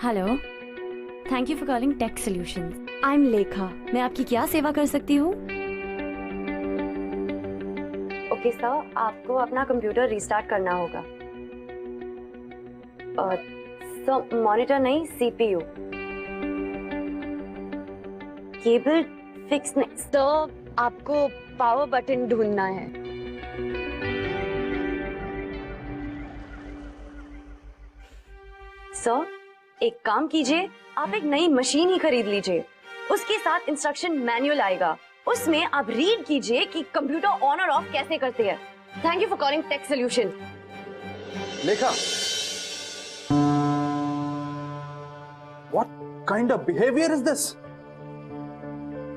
Hello, thank you for calling tech solutions. I am Lekha. मैं आपकी क्या सेवा कर सकती हूँ? ओके सर, आपको अपना कंप्यूटर रीस्टार्ट करना होगा। सर मॉनिटर नहीं, सीपीयू। केबल फिक्स नहीं सर, आपको पावर बटन ढूंढना है। सर एक काम कीजिए, आप एक नई मशीन ही खरीद लीजिए। उसके साथ इंस्ट्रक्शन मैनुअल आएगा, उसमें आप रीड कीजिए कि कंप्यूटर ऑन और ऑफ कैसे करते हैं। Thank you for calling tech solution. Lekha, what kind of behavior is this?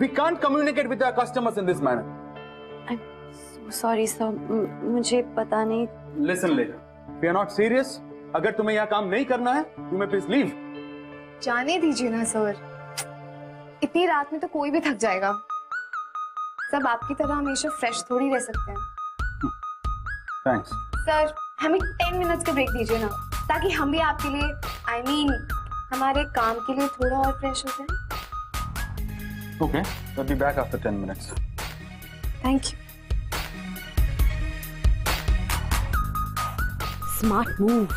We can't communicate with our customers in this manner. I'm so sorry sir, मुझे पता नहीं। Listen, Lekha, we are not serious. अगर तुम्हें यहाँ काम नहीं करना है, you may please leave. जाने दीजिए ना सर, इतनी रात में तो कोई भी थक जाएगा। सब आपकी तरह हमेशा फ्रेश थोड़ी रह सकते हैं। Thanks. सर हमें 10 मिनट्स का ब्रेक दीजिए ना, ताकि हम भी आपके लिए हमारे काम के लिए थोड़ा और फ्रेश हो जाए। Okay, we'll be back after 10 minutes. Thank you. Smart move.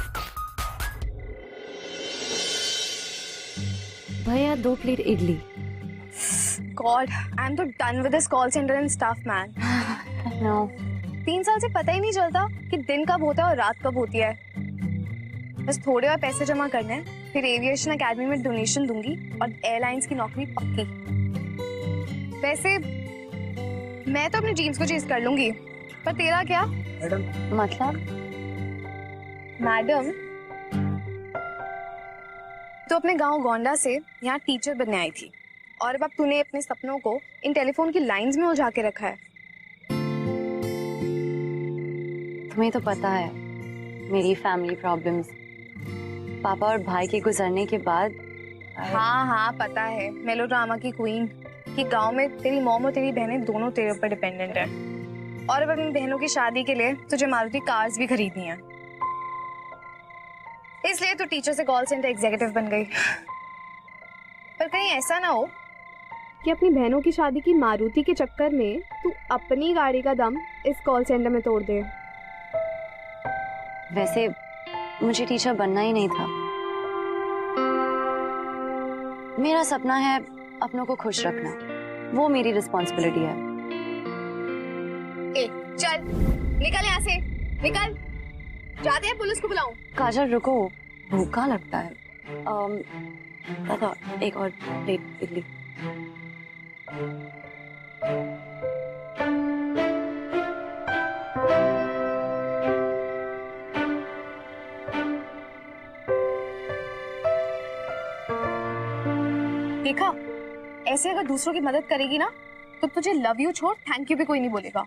भैया 2 plate idli. God, I am so done with this call centre and staff man. No, 3 साल से पता ही नहीं चलता कि दिन कब होता है और रात कब होती है। बस थोड़े और पैसे जमा करने हैं, फिर एविएशन एकेडमी में डोनेशन दूंगी और एयरलाइंस की नौकरी पक्की। वैसे मैं तो अपने ड्रीम्स को चेज कर लूंगी, पर तेरा क्या? मतलब मैडम, तो अपने गांव गोंडा से यहाँ टीचर बनने आई थी और अब तूने अपने सपनों को इन टेलीफोन की लाइंस में उलझा के रखा है। तुम्हें तो पता है मेरी फैमिली प्रॉब्लम्स, पापा और भाई के गुजरने के बाद। हाँ हाँ पता है, मेलोड्रामा की क्वीन, कि गांव में तेरी मॉम और तेरी बहनें दोनों तेरे ऊपर डिपेंडेंट है और अब अपनी बहनों की शादी के लिए तुझे मारुति कार्स भी खरीदनी है, इसलिए तू टीचर से कॉल सेंटर एग्जीक्यूटिव बन गई। पर कहीं ऐसा ना हो कि अपनी बहनों की शादी की मारुति के चक्कर में तू अपनी गाड़ी का दम इस कॉल सेंटर में तोड़ दे। वैसे मुझे टीचर बनना ही नहीं था। मेरा सपना है अपनों को खुश रखना, वो मेरी रिस्पॉन्सिबिलिटी है। ए, चल निकल यहाँ से, निकल। जाते हैं, पुलिस को बुलाऊं? काजल रुको, भूखा लगता है। दादा एक और प्लेट इडली। देखा, ऐसे अगर दूसरों की मदद करेगी ना तो तुझे लव यू छोड़ थैंक यू भी कोई नहीं बोलेगा।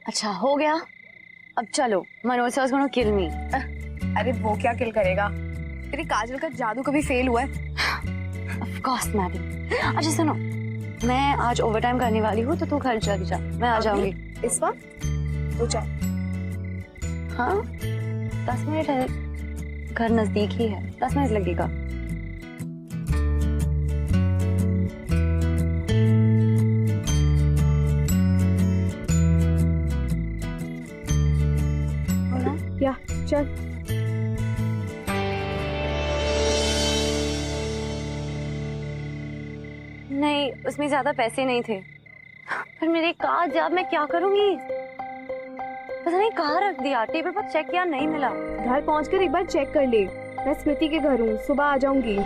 अच्छा हो गया, अब चलो। Manoj sir is gonna kill me. अरे वो क्या किल करेगा, तेरी काजल का जादू कभी फेल हुआ है? Of course madam. अच्छा सुनो, मैं आज ओवरटाइम करने वाली हूँ तो तू घर चल जा, मैं आ जाऊंगी। इस वक्त तो चल। हाँ 10 मिनट है, घर नजदीक ही है, 10 मिनट लगेगा। या चल। नहीं, उसमें ज्यादा पैसे नहीं थे, पर मेरे कार्ड अब मैं क्या करूंगी? पता नहीं कहाँ रख दिया, टेबल पर चेक किया नहीं मिला। घर पहुंचकर एक बार चेक कर ले। मैं स्मृति के घर हूँ, सुबह आ जाऊंगी।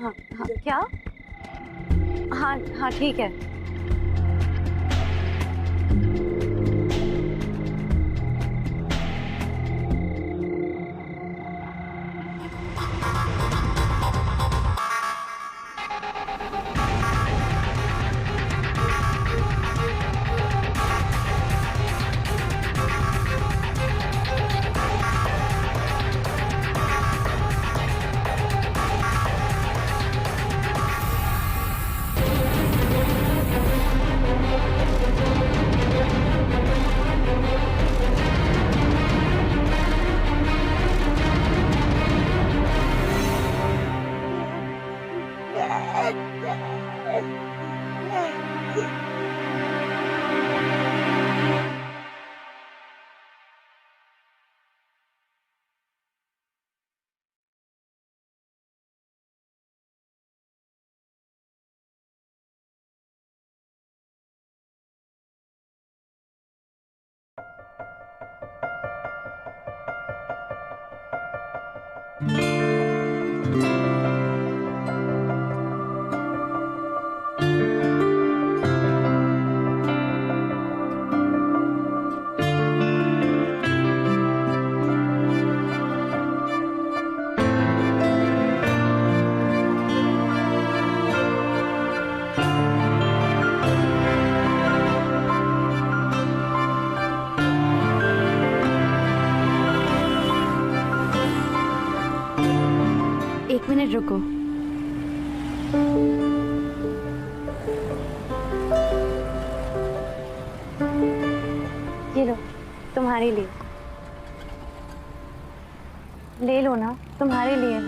हाँ हाँ क्या? हाँ हाँ ठीक है। एक मिनट रुको। ये लो, तुम्हारे लिए। ले लो ना, तुम्हारे लिए है।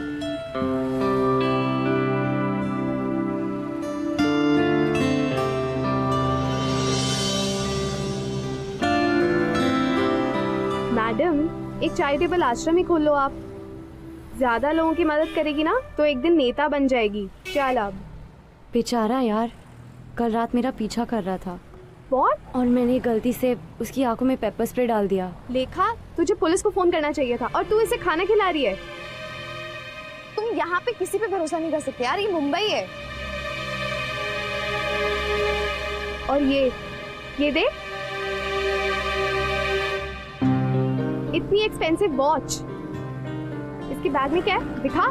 मैडम, एक चैरिटेबल आश्रम ही खोल लो आप। ज्यादा लोगों की मदद करेगी ना तो एक दिन नेता बन जाएगी। चल अब। बेचारा यार, कल रात मेरा पीछा कर रहा था What? और मैंने गलती से उसकी आंखों में पेपर स्प्रे डाल दिया। लेखा, तुझे पुलिस को फोन करना चाहिए था और तू इसे खाना खिला रही है। तुम यहाँ पे किसी पे भरोसा नहीं कर सकते यार, ये मुंबई है। और ये देख, इतनी एक्सपेंसिव वॉच। इसके बैग में क्या है दिखा।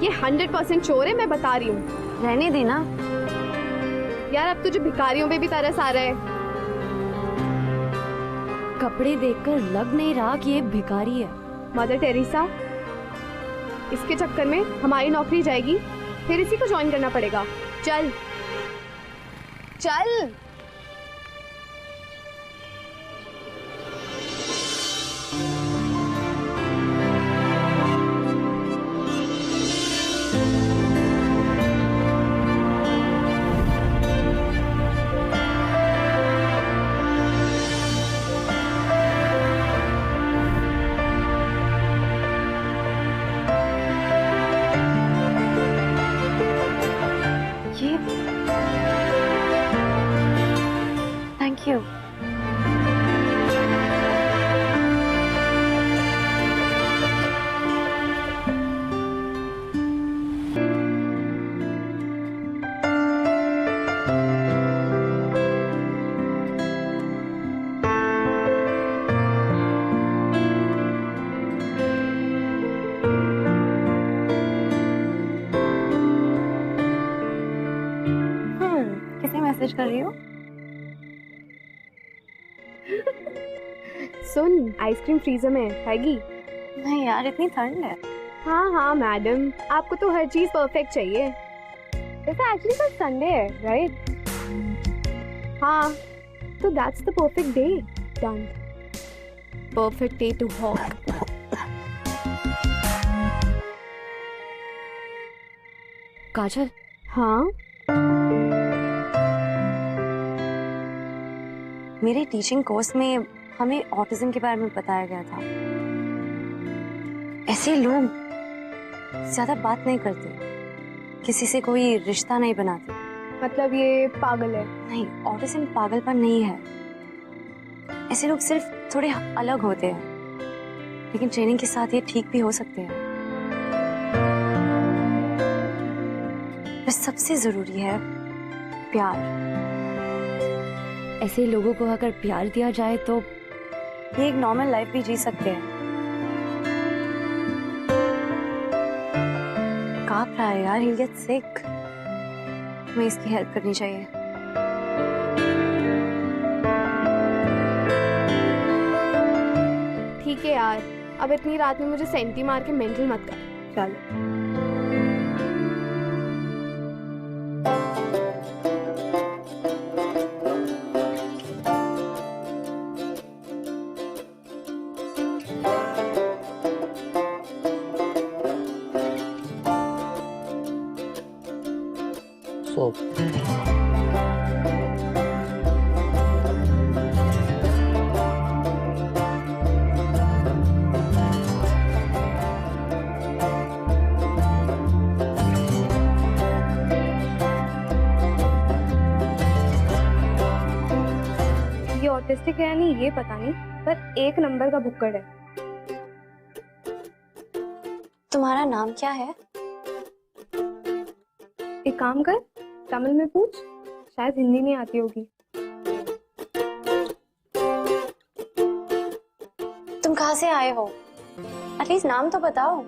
ये 100% चोर है, मैं बता रही हूँ। रहने देना यार, अब तुझे भिखारियों पे भी तरस आ रहा है। कपड़े देखकर लग नहीं रहा कि ये भिखारी है। मदर टेरेसा, इसके चक्कर में हमारी नौकरी जाएगी, फिर इसी को ज्वाइन करना पड़ेगा। चल चल। Thank you. किसे मैसेज कर रही हो? सुन, आइसक्रीम फ्रीजर में है, खाएगी? नहीं यार, इतनी ठंड है। हाँ हाँ मैडम, आपको तो हर चीज परफेक्ट चाहिए। वैसे एक्चुअली कल संडे है, राइट? हाँ, तो that's the perfect day. Done. Perfect day to hawk. Kajal, हाँ, मेरे टीचिंग कोर्स में हमें ऑटिज्म के बारे में बताया गया था। ऐसे लोग ज्यादा बात नहीं करते, किसी से कोई रिश्ता नहीं बनाते। मतलब ये पागल है? नहीं, ऑटिज्म पागलपन नहीं है। ऐसे लोग सिर्फ थोड़े अलग होते हैं, लेकिन ट्रेनिंग के साथ ये ठीक भी हो सकते हैं। बस सबसे जरूरी है प्यार। ऐसे लोगों को अगर प्यार दिया जाए तो ये एक नॉर्मल लाइफ भी जी सकते हैं। कांप रहा है यार, he'll get sick। हमें इसकी हेल्प करनी चाहिए। ठीक है यार, अब इतनी रात में मुझे सेंटी मार के मेंटल मत कर। चल। So, ये ऑटिस्टिक है या नहीं ये पता नहीं, पर 1 नंबर का भुक्कड़ है। तुम्हारा नाम क्या है? एक काम कर, तमिल में पूछ, शायद हिंदी नहीं आती होगी। तुम कहाँ से आए हो? एटलीस्ट नाम तो बताओ।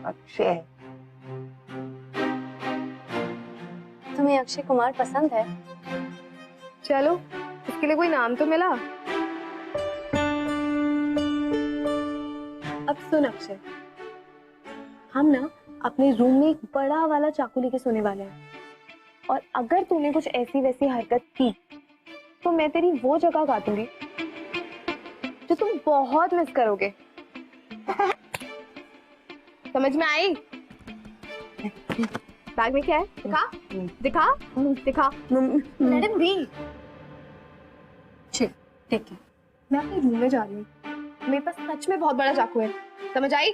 अक्षय। तुम्हें अक्षय कुमार पसंद है? चलो, इसके लिए कोई नाम तो मिला। अब सुन अक्षय, हम ना अपने रूम में एक बड़ा वाला चाकू लेके सोने वाले हैं, और अगर तूने कुछ ऐसी वैसी हरकत की तो मैं तेरी वो जगह काटूंगी जो तुम बहुत मिस करोगे। समझ में आई? बैग में क्या है? दिखा दिखा दिखा। Let him B. ठीक है, मैं अपने रूम में जा रही हूँ। मेरे पास सच में बहुत बड़ा चाकू है, समझ आई?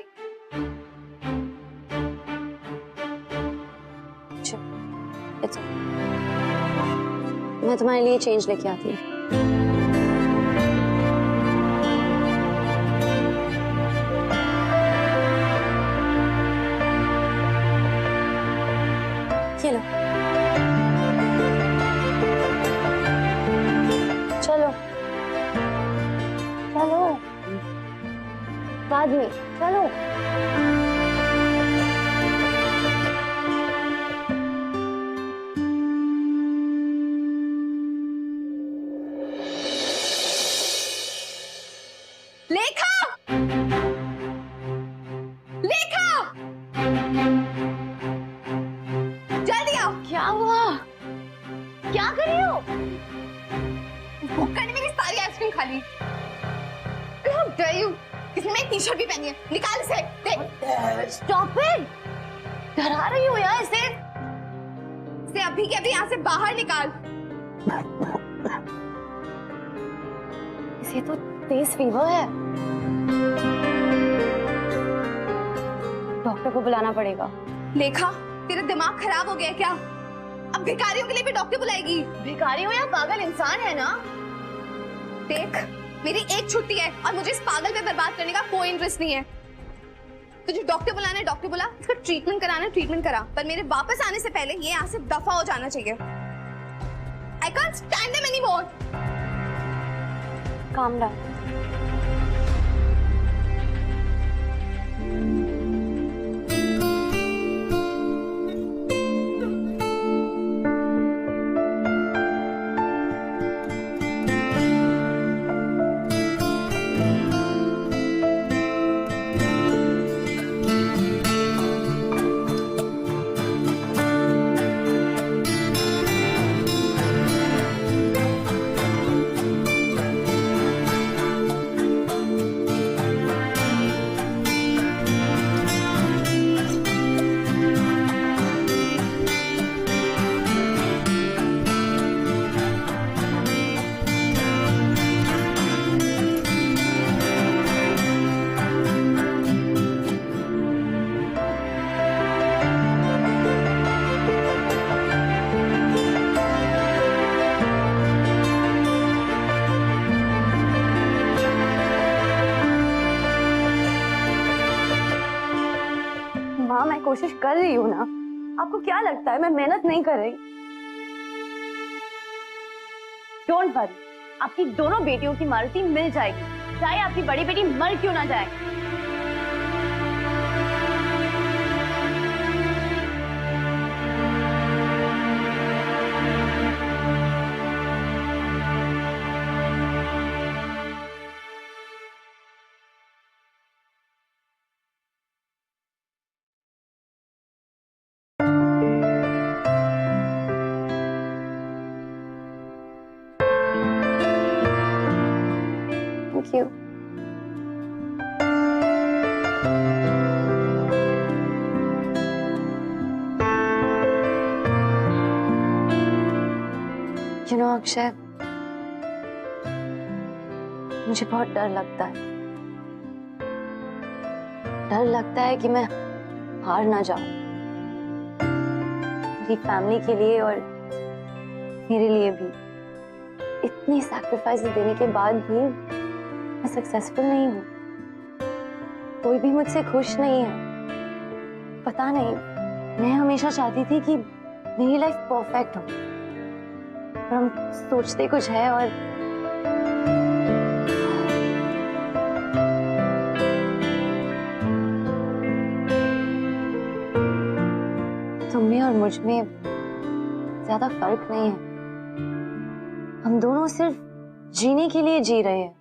It's okay. मैं तुम्हारे लिए चेंज लेके आती हूँ। ये लो। चलो चलो, बाद में चलो। लेखा, लेखा, जल्दी आओ। क्या हुआ? क्या कर रही हो? भुक्कड़ ने मेरी सारी आइसक्रीम खा ली। How dare you? इसने मेरी टी-शर्ट भी पहनी है, निकाल इसे। देख, स्टॉप इट! डरा रही हो यार इसे। इसे अभी के अभी यहाँ से बाहर निकाल। इसे तो तेज फीवर है। डॉक्टर को बुलाना पड़ेगा। लेखा, तेरा दिमाग खराब हो गया है क्या? अब भिखारियों के लिए भी डॉक्टर बुलाएगी? भिखारी हो या पागल इंसान है ना? देख, मेरी एक छुट्टी है और मुझे इस पागल पे बर्बाद करने का कोई इंटरेस्ट नहीं है। तुझे डॉक्टर बुलाना है डॉक्टर बुला, इसका ट्रीटमेंट कराना है ट्रीटमेंट करा, पर मेरे वापस आने से पहले ये यहाँ से दफा हो जाना चाहिए। I can't stand them anymore. Calm down. माँ, मैं कोशिश कर रही हूँ ना। आपको क्या लगता है मैं मेहनत नहीं कर रही? डोंट वरी, आपकी दोनों बेटियों की मारुति मिल जाएगी, चाहे आपकी बड़ी बेटी मर क्यों ना जाए। Thank you. You know Akshay, मुझे बहुत डर लगता है। डर लगता है कि मैं हार ना जाऊं। मेरी फैमिली के लिए और मेरे लिए भी इतनी सैक्रिफाइसेस देने के बाद भी मैं सक्सेसफुल नहीं हूँ। कोई भी मुझसे खुश नहीं है। पता नहीं, मैं हमेशा चाहती थी कि मेरी लाइफ परफेक्ट हो, पर हम सोचते कुछ है और तुम में और मुझ में ज्यादा फर्क नहीं है। हम दोनों सिर्फ जीने के लिए जी रहे हैं,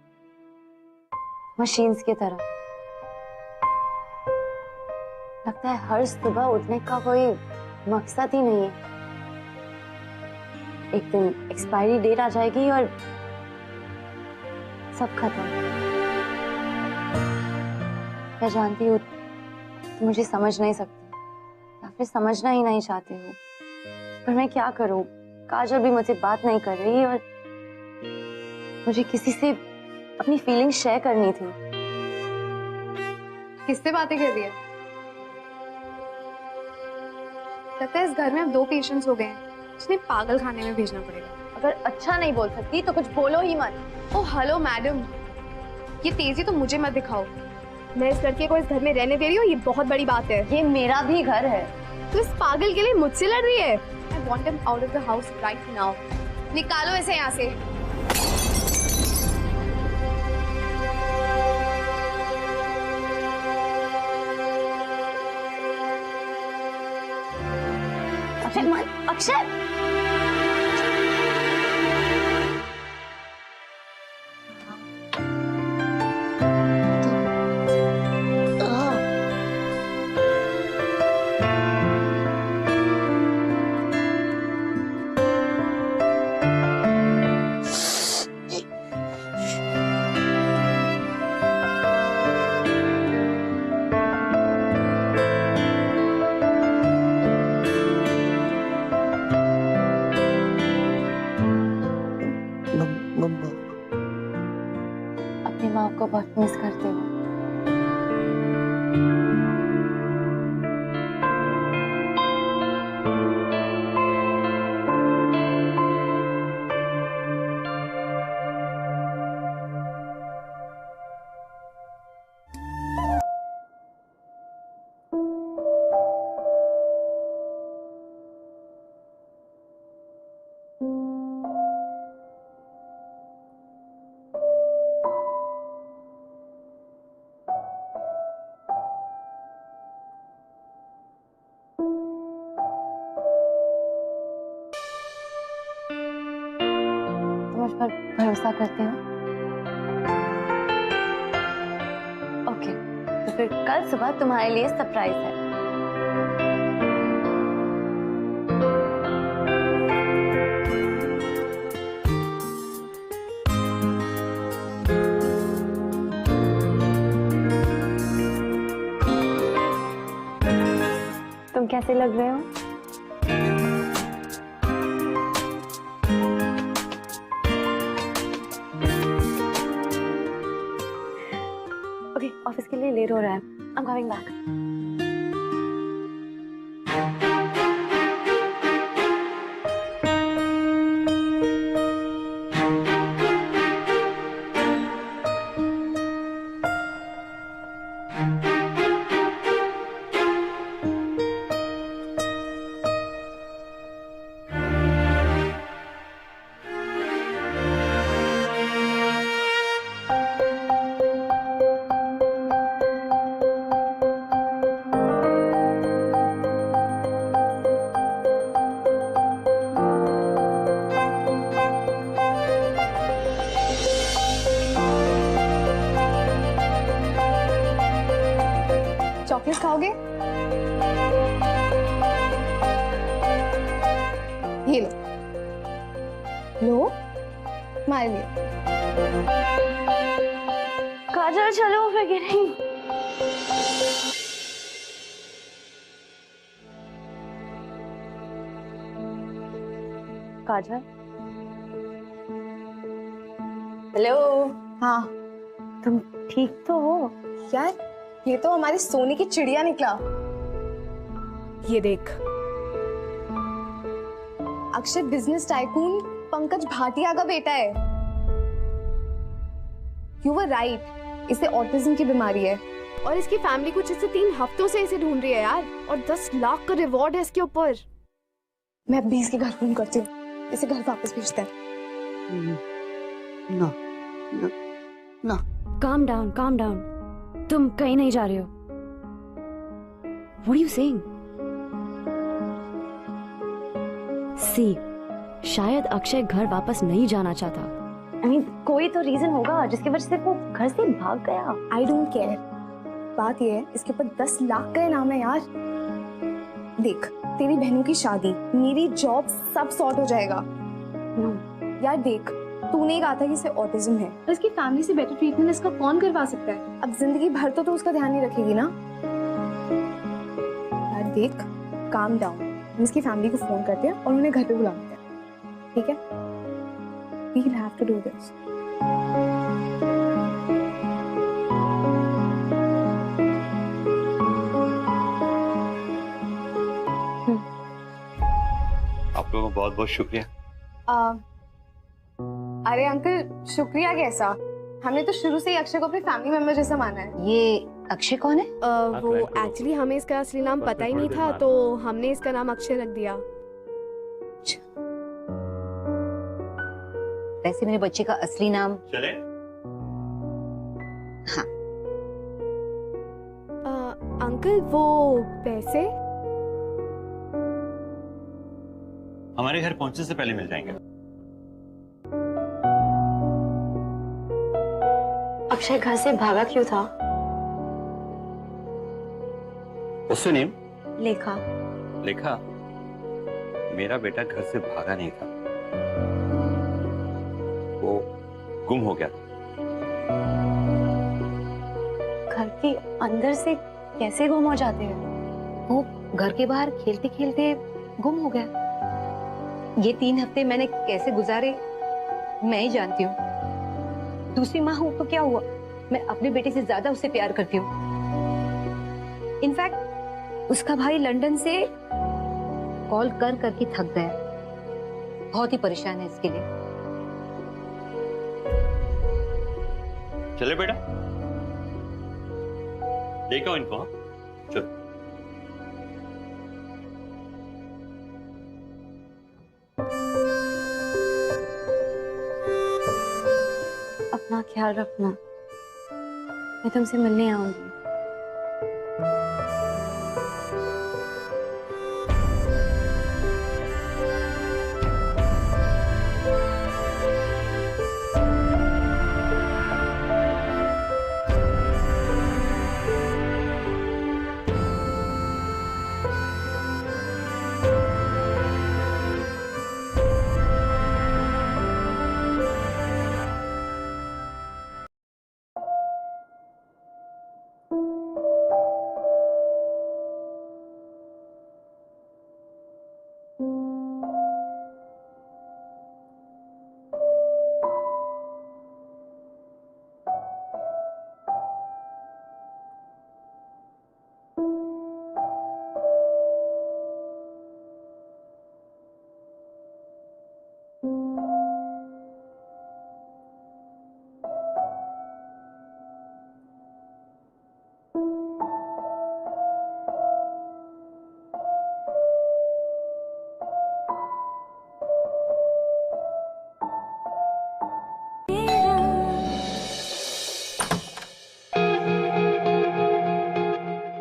मशीन्स की तरह। लगता है हर सुबह उठने का कोई मकसद ही नहीं है। एक दिन एक्सपायरी डेट आ जाएगी और सब खत्म। मैं जानती हूँ तुम मुझे समझ नहीं सकती या फिर समझना ही नहीं चाहते हो, पर मैं क्या करूँ? काजल भी मुझसे बात नहीं कर रही और मुझे किसी से अपनी फीलिंग्स शेयर करनी थी। किससे बातें कर रही है? लगता है इस घर में अब 2 पेशेंट्स हो गए हैं जिन्हें पागल खाने में भेजना पड़ेगा। अगर अच्छा नहीं बोल सकती तो कुछ बोलो ही मत। ओ हेलो मैडम, ये तेजी तो मुझे मत दिखाओ। मैं इस लड़के को इस घर में रहने दे रही हूँ, ये बहुत बड़ी बात है। ये मेरा भी घर है। तो इस पागल के लिए मुझसे लड़ रही है? I want him out of the house right now. निकालो इसे यहाँ से। अक्षय मत, अक्षय। अपनी माँ को बहुत मिस करते हो। मुझ पर भरोसा करते हो? ओके, तो फिर कल सुबह तुम्हारे लिए सरप्राइज है। तुम कैसे लग रहे हो? ओके, ऑफिस के लिए लेट हो रहा है। I'm coming back. चॉकलेट खाओगे? ये लो, लो, तुम्हारे लिए। काजल चलो forgetting. काजल हेलो. हाँ तुम ठीक तो हो? यार, ये तो हमारी सोने की चिड़िया निकला. ये देख, अक्षय बिजनेस टाइकून पंकज भाटिया का बेटा है. यू वर राइट, इसे ऑटिज्म की बीमारी है और इसकी फैमिली कुछ इससे 3 हफ्तों से इसे ढूंढ रही है यार. और 10 लाख का रिवॉर्ड है इसके ऊपर. मैं अभी इसके घर फोन करती हूँ, इसे घर वापस भेजते हैं. No. No. No. Calm down, calm down. तुम कहीं नहीं जा रहे हो. What are you saying? See, शायद अक्षय घर वापस नहीं जाना चाहता. I mean, कोई तो रीजन होगा जिसकी वजह से वो घर से भाग गया. I don't care. बात ये है, इसके ऊपर 10 लाख का इनाम है यार. देख, तेरी बहनों की शादी, मेरी जॉब, सब सॉर्ट हो जाएगा. No. यार देख, तूने कहा था कि इसे ऑटिज्म है, तो इसकी फैमिली से बेटर ट्रीटमेंट इसका कौन करवा सकता है? अब जिंदगी भर तो तू उसका ध्यान नहीं रखेगी ना. यार देख, काम डाउन. हम इसकी फैमिली को फोन करते हैं और उन्हें घर पे बुलाते हैं, ठीक है? We'll have to do this. आप लोगों का बहुत बहुत शुक्रिया. अरे अंकल, शुक्रिया कैसा? हमने तो शुरू से ही अक्षय को अपने फैमिली मेंबर जैसा माना है. ये अक्षय कौन है? वो एक्चुअली हमें इसका असली नाम पता ही नहीं था, तो हमने इसका नाम अक्षय रख दिया. वैसे मेरे बच्चे का असली नाम चले. हाँ. अंकल, वो पैसे हमारे घर पहुंचने से पहले मिल जाएंगे. अक्षय घर से भागा क्यों था? उससे नेम लेखा. लिखा. मेरा बेटा घर से भागा नहीं था, वो गुम हो गया था. घर के अंदर से कैसे गुम हो जाते हैं? वो घर के बाहर खेलते खेलते गुम हो गया. ये 3 हफ्ते मैंने कैसे गुजारे मैं ही जानती हूँ. दूसरी माँ हूं तो क्या हुआ, मैं अपने बेटे से ज्यादा उससे प्यार करती हूँ. इनफैक्ट उसका भाई लंदन से कॉल कर करके थक गया. बहुत ही परेशान है इसके लिए. चले बेटा, देखो इनको. हाँ? चलो. अपना ख्याल रखना. मैं तुमसे मिलने आऊंगी.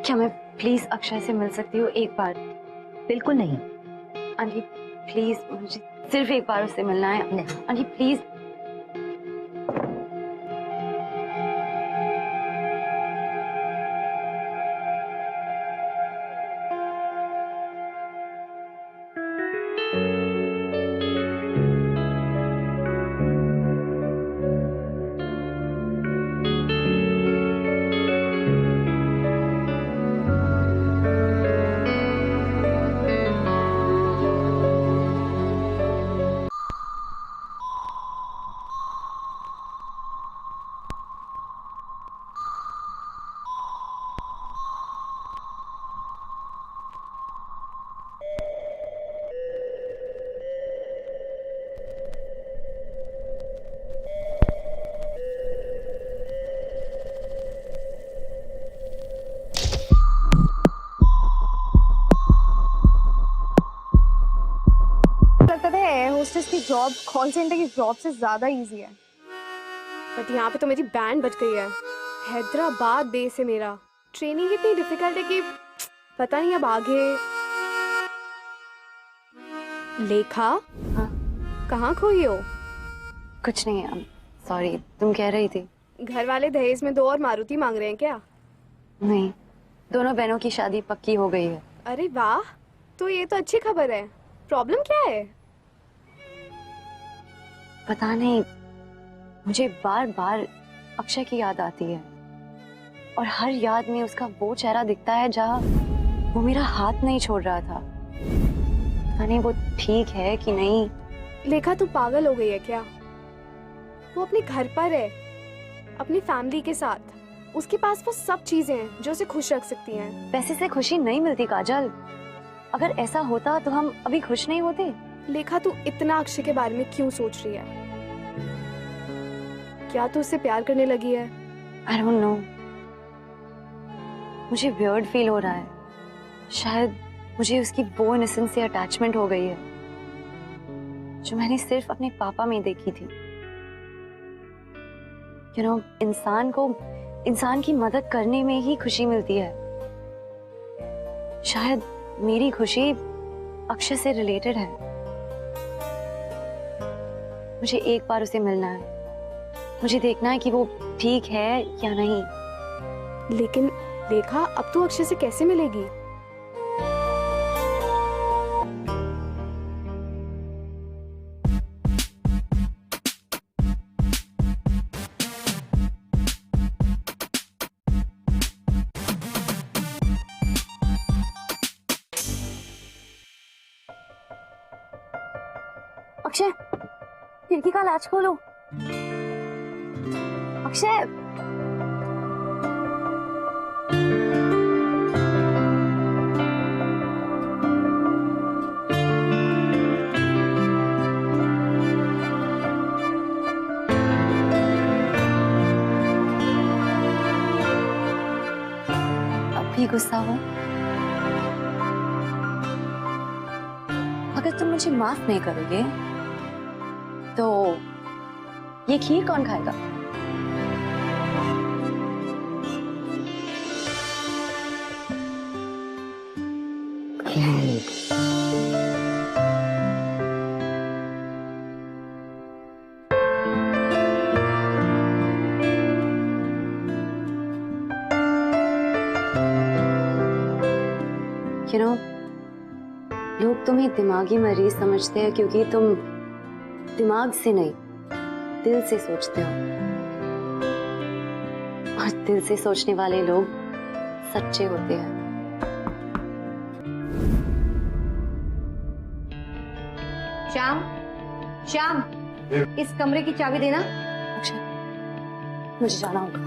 क्या मैं प्लीज अक्षय से मिल सकती हूँ एक बार? बिल्कुल नहीं. आंटी प्लीज, मुझे सिर्फ एक बार उससे मिलना है. नहीं. Aunty please. लगता था एयर होस्टेस की जॉब कॉल सेंटर की जॉब से ज्यादा इजी है। बट यहाँ पे तो मेरी बैंड बज गई है। हैदराबाद बेस है मेरा। ट्रेनिंग इतनी डिफिकल्ट है कि पता नहीं अब आगे। लेखा, हाँ? कहाँ खोई हो? कुछ नहीं, सॉरी, तुम कह रही थी। घर वाले दहेज में 2 और मारुति मांग रहे हैं क्या? नहीं, दोनों बहनों की शादी पक्की हो गई है। अरे वाह, तो ये तो अच्छी खबर है। प्रॉब्लम क्या है? पता नहीं, मुझे बार बार अक्षय की याद आती है और हर याद में उसका वो चेहरा दिखता है जहाँ वो मेरा हाथ नहीं छोड़ रहा था। पता नहीं वो ठीक है कि नहीं। लेखा, तू पागल हो गई है क्या? वो अपने घर पर है, अपनी फैमिली के साथ। उसके पास वो सब चीजें हैं जो उसे खुश रख सकती हैं। पैसे से खुशी नहीं मिलती काजल। अगर ऐसा होता तो हम अभी खुश नहीं होते। लेखा, तू इतना अक्षय के बारे में क्यों सोच रही है? क्या तू उससे प्यार करने लगी है? आई डोंट नो, मुझे वियर्ड फील हो रहा है। शायद मुझे उसकी वो इनोसेंस से अटैचमेंट हो गई है जो मैंने सिर्फ अपने पापा में देखी थी। यू नो, इंसान को इंसान की मदद करने में ही खुशी मिलती है। शायद मेरी खुशी अक्षय से रिलेटेड है। मुझे एक बार उसे मिलना है। मुझे देखना है कि वो ठीक है या नहीं। लेकिन लेखा, अब तू अक्षय से कैसे मिलेगी? अक्षय, खिड़की का लैच खोलो। अक्षय, अब भी गुस्सा हो? अगर तुम मुझे माफ नहीं करोगे तो ये खीर कौन खाएगा? You know, लोग तुम्हें दिमागी मरीज समझते हैं क्योंकि तुम दिमाग से नहीं, दिल से सोचते हो। और दिल से सोचने वाले लोग सच्चे होते हैं। श्याम, श्याम, इस कमरे की चाबी देना। अक्षय, मुझे जाना होगा।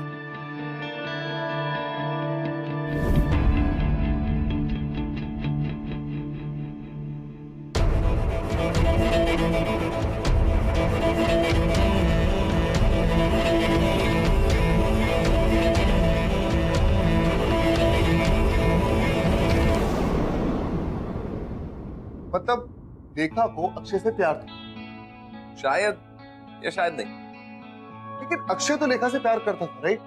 मतलब देखा को अक्षय से प्यार था। शायद या शायद नहीं। लेकिन अक्षय तो लेखा से प्यार करता था, राइट?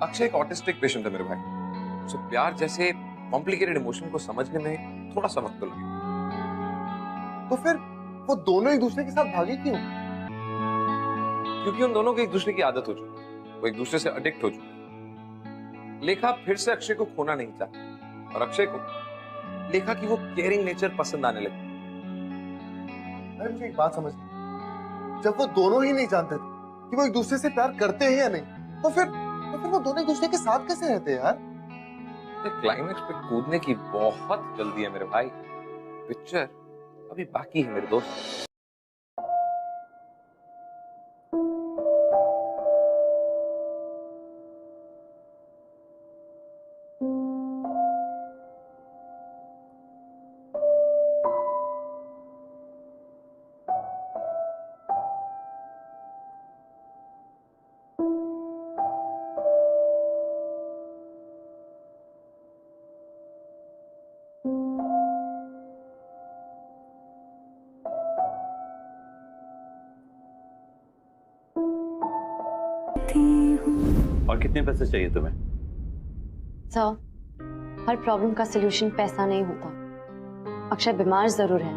अक्षय एक ऑटिस्टिक पेशेंट है मेरे भाई। उसे प्यार जैसे कॉम्प्लिकेटेड इमोशन को समझने में थोड़ा सा वक्त तो लगे। तो फिर वो दोनों एक दूसरे के साथ भागे क्यों? क्योंकि उन दोनों को एक दूसरे की आदत हो चुकी है। वो एक दूसरे से अडिक्ट हो चुके हैं। लेखा फिर से अक्षय को खोना नहीं चाहती और अक्षय को लेखा की वो केयरिंग नेचर पसंद आने लगी। अरे मुझे एक बात समझ नहीं, जब वो दोनों ही नहीं जानते थे कि वो एक दूसरे से प्यार करते हैं या नहीं, तो फिर वो दोनों एक दूसरे के साथ कैसे रहते हैं यार? क्लाइमेक्स पे कूदने की बहुत जल्दी है मेरे भाई। पिक्चर अभी बाकी है मेरे दोस्त। और कितने पैसे चाहिए तुम्हें? सर, हर प्रॉब्लम का सलूशन पैसा नहीं होता। अक्षय बीमार जरूर है,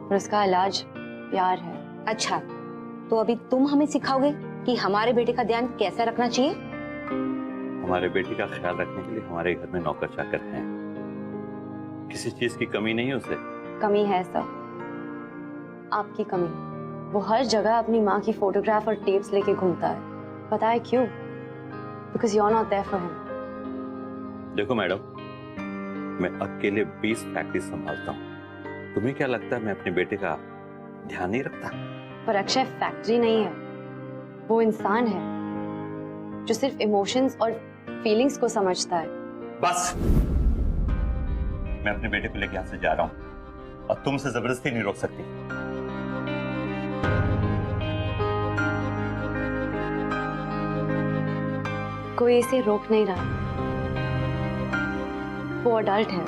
पर उसका इलाज प्यार है। अच्छा, तो अभी तुम हमें सिखाओगे कि हमारे बेटे का ध्यान कैसे रखना चाहिए? हमारे बेटे का ख्याल रखने के लिए हमारे घर में नौकर चाकर हैं। किसी चीज की कमी नहीं है उसे। कमी है सर, आपकी कमी। वो हर जगह अपनी माँ की फोटोग्राफ और टेप्स लेके घूमता है। पता है क्यों? Because you are not there for him. देखो मैडम, मैं अकेले 20 फैक्ट्री संभालता हूँ। तुम्हें क्या लगता है मैं अपने बेटे का ध्यान नहीं रखता? पर अक्षय फैक्ट्री नहीं है, वो इंसान है जो सिर्फ इमोशंस और फीलिंग्स को समझता है। बस, मैं अपने बेटे को लेके यहाँ से जा रहा हूँ और तुमसे जबरदस्ती नहीं रोक सकती। कोई इसे रोक नहीं रहा। वो अडल्ट है,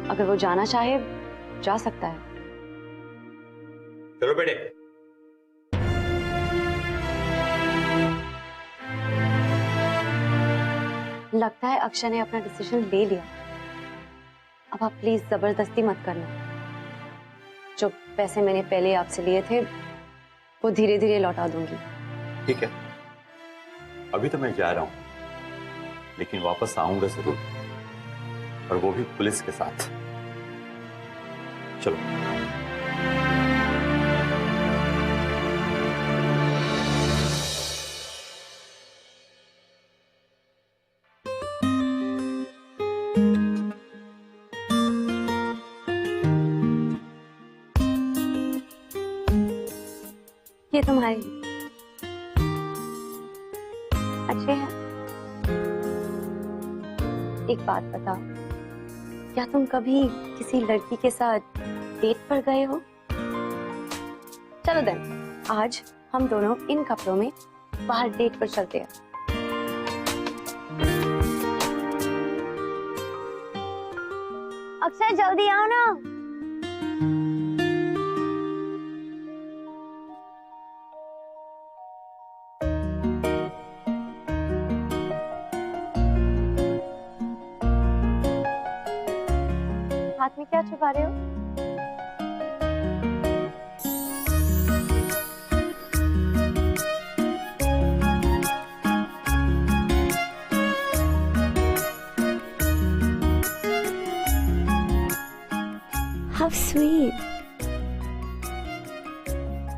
अगर वो जाना चाहे जा सकता है। चलो बेटे। लगता है अक्षय ने अपना डिसीजन ले लिया। अब आप प्लीज जबरदस्ती मत करना। जो पैसे मैंने पहले आपसे लिए थे वो धीरे धीरे लौटा दूंगी। ठीक है, अभी तो मैं जा रहा हूँ, लेकिन वापस आऊंगा जरूर, और वो भी पुलिस के साथ। चलो। ये तुम्हारे अच्छे हैं। एक बात बताओ, क्या तुम कभी किसी लड़की के साथ डेट पर गए हो? चलो देन, आज हम दोनों इन कपड़ों में बाहर डेट पर चलते हैं। अक्षय जल्दी आओ ना। हाथ में क्या छुपा रहे हो? How sweet.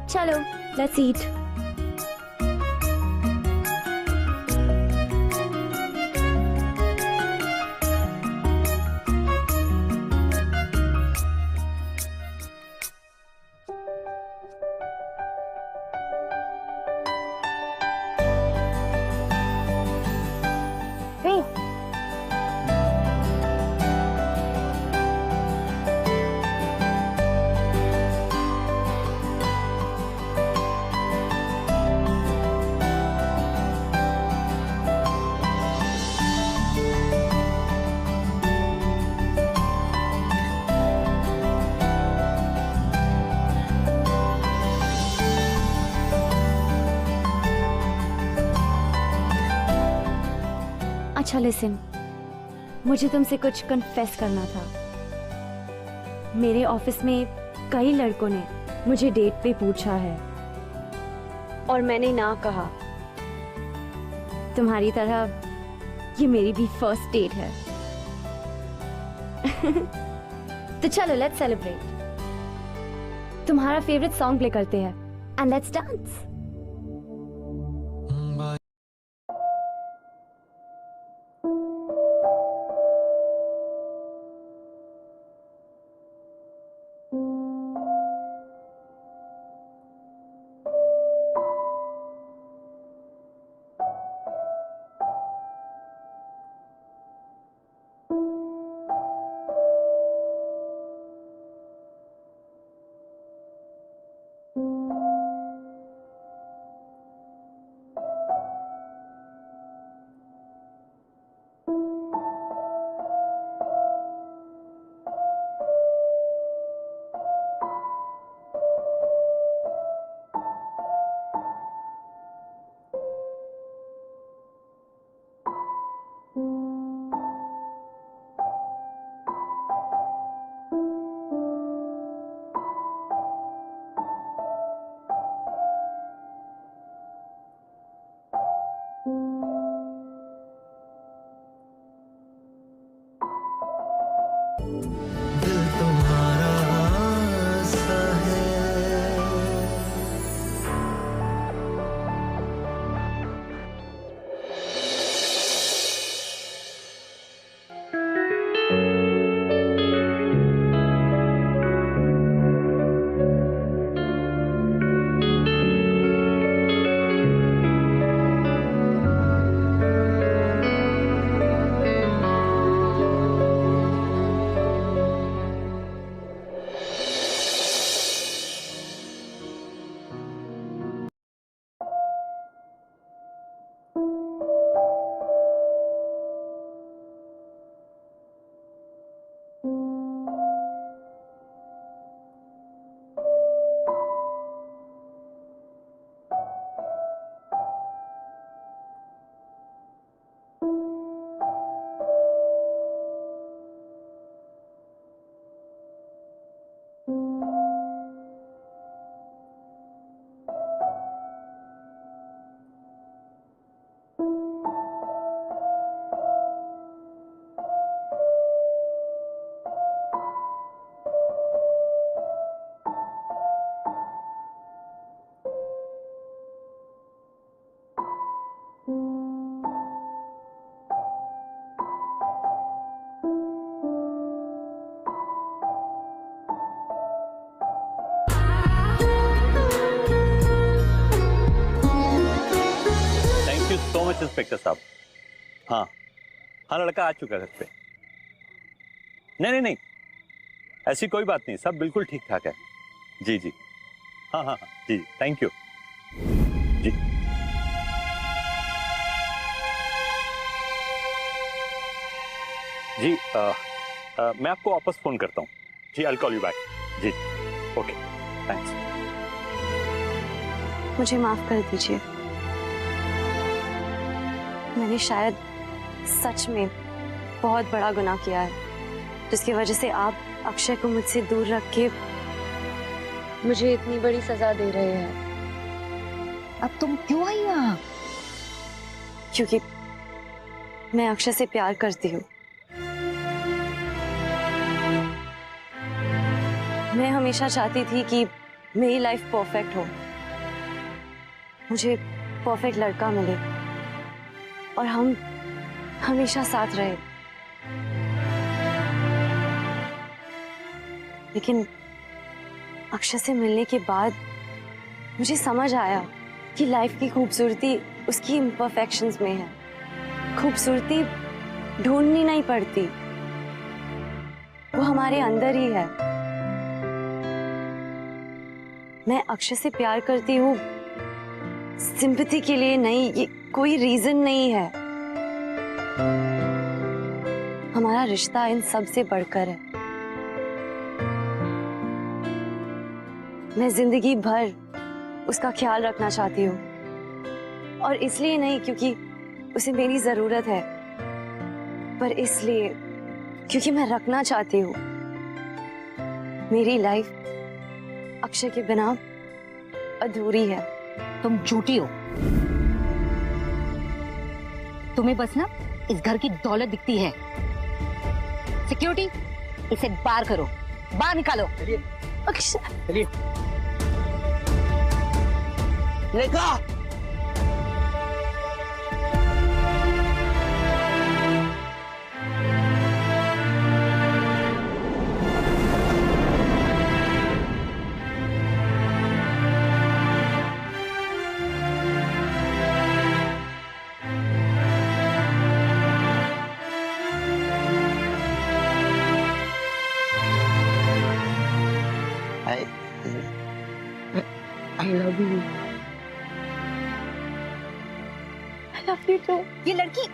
चलो, let's eat. Wait. अच्छा लिसन, मुझे तुमसे कुछ कन्फेस करना था। मेरे ऑफिस में कई लड़कों ने मुझे डेट पे पूछा है और मैंने ना कहा। तुम्हारी तरह ये मेरी भी फर्स्ट डेट है। तो चलो लेट्स सेलिब्रेट। तुम्हारा फेवरेट सॉन्ग प्ले करते हैं and let's dance. Much inspector साहब। हाँ हाँ, लड़का आ चुका घर पे। नहीं, ऐसी कोई बात नहीं, सब बिल्कुल ठीक ठाक है। जी जी, हाँ हाँ हाँ, जी थैंक यू जी। जी मैं आपको वापस फोन करता हूँ जी। I call you back. जी ओके, थैंक्स। मुझे माफ कर दीजिए, मैंने शायद सच में बहुत बड़ा गुनाह किया है, जिसकी वजह से आप अक्षय को मुझसे दूर रख के मुझे इतनी बड़ी सजा दे रहे हैं। अब तुम क्यों आई यहाँ? क्योंकि मैं अक्षय से प्यार करती हूँ। मैं हमेशा चाहती थी कि मेरी लाइफ परफेक्ट हो, मुझे परफेक्ट लड़का मिले और हम हमेशा साथ रहे। लेकिन अक्षय से मिलने के बाद मुझे समझ आया कि लाइफ की खूबसूरती उसकी इम्परफेक्शंस में है। खूबसूरती ढूंढनी नहीं पड़ती, वो हमारे अंदर ही है। मैं अक्षय से प्यार करती हूँ सिंपैथी के लिए नहीं, ये कोई रीजन नहीं है। हमारा रिश्ता इन सब से बढ़कर है। मैं जिंदगी भर उसका ख्याल रखना चाहती हूँ, और इसलिए नहीं क्योंकि उसे मेरी जरूरत है, पर इसलिए क्योंकि मैं रखना चाहती हूँ। मेरी लाइफ अक्षय के बिना अधूरी है। तुम झूठी हो। तुम्हें बस ना इस घर की दौलत दिखती है। सिक्योरिटी, इसे बाहर करो, बाहर निकालो। अक्षय, लेखा, I love you. I love you too। ये लड़की